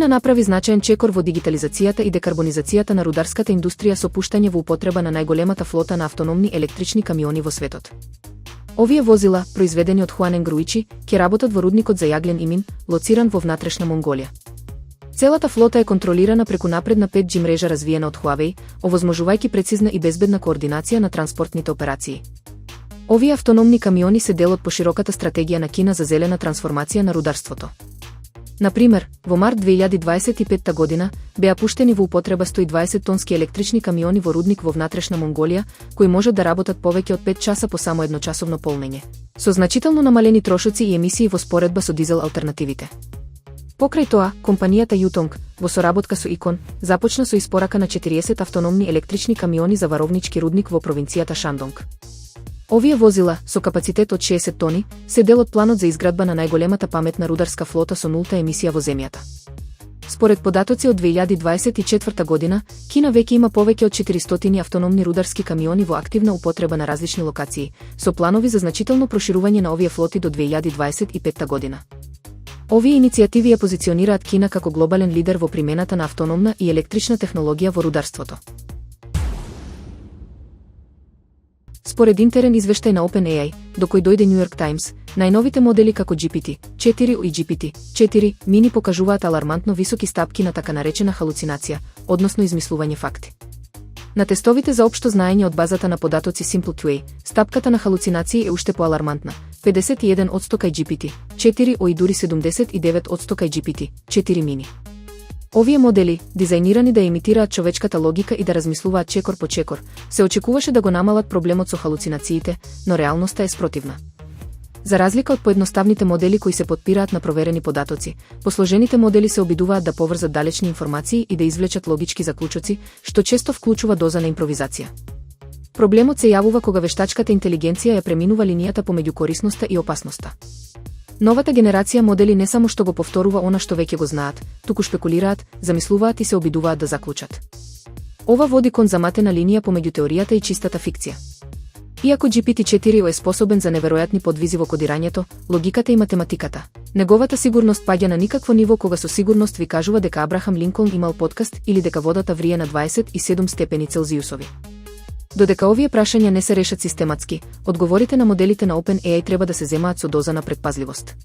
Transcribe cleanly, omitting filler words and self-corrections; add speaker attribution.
Speaker 1: Кина направи значаен чекор во дигитализацијата и декарбонизацијата на рударската индустрија со пуштање во употреба на најголемата флота на автономни електрични камиони во светот. Овие возила, произведени од Хуанен Груичи, ќе работат во рудникот за јаглен Имин, лоциран во внатрешна Монголија. Целата флота е контролирана преку напредна 5G мрежа развиена од Huawei, овозможувајќи прецизна и безбедна координација на транспортните операции. Овие автономни камиони се дел од пошироката стратегија на Кина за зелена трансформација на рударството. Например, во март 2025 година беа пуштени во употреба 120 тонски електрични камиони во рудник во внатрешна Монголија, кои можат да работат повеќе од 5 часа по само едночасовно полнење, со значително намалени трошоци и емисии во споредба со дизел алтернативите. Покрај тоа, компанијата Yutong, во соработка со Икон, започна со испорака на 40 автономни електрични камиони за варовнички рудник во провинцијата Шандонг. Овие возила, со капацитет од 60 тони, се дел од планот за изградба на најголемата паметна рударска флота со нулта емисија во земјата. Според податоци од 2024 година, Кина веќе има повеќе од 400 автономни рударски камиони во активна употреба на различни локации, со планови за значително проширување на овие флоти до 2025 година. Овие иницијативи ја позиционираат Кина како глобален лидер во примената на автономна и електрична технологија во рударството. Според интерен извештај на OpenAI, до кој дојде New York Times, најновите модели како GPT-4 и GPT-4 мини покажуваат алармантно високи стапки на така наречена халуцинација, односно измислување факти. На тестовите за општо знаење од базата на податоци SimpleQA, стапката на халуцинации е уште поалармантна, 51% кај GPT-4 и дури 79% кај GPT-4 мини. Овие модели, дизајнирани да имитираат човечката логика и да размислуваат чекор по чекор, се очекуваше да го намалат проблемот со халуцинациите, но реалноста е спротивна. За разлика од поедноставните модели кои се потпираат на проверени податоци, посложените модели се обидуваат да поврзат далечни информации и да извлечат логички заклучоци, што често вклучува доза на импровизација. Проблемот се јавува кога вештачката интелигенција ја преминува линијата помеѓу корисноста и опасноста. Новата генерација модели не само што го повторува она што веќе го знаат, туку шпекулираат, замислуваат и се обидуваат да заклучат. Ова води кон заматена линија помеѓу теоријата и чистата фикција. Иако GPT-4 е способен за неверојатни подвизи во кодирањето, логиката и математиката, неговата сигурност паѓа на никакво ниво кога со сигурност ви кажува дека Абрахам Линколн имал подкаст или дека водата врие на 27 степени Целзиусови. Додека овие прашања не се решат систематски, одговорите на моделите на OpenAI треба да се земаат со доза на предпазливост.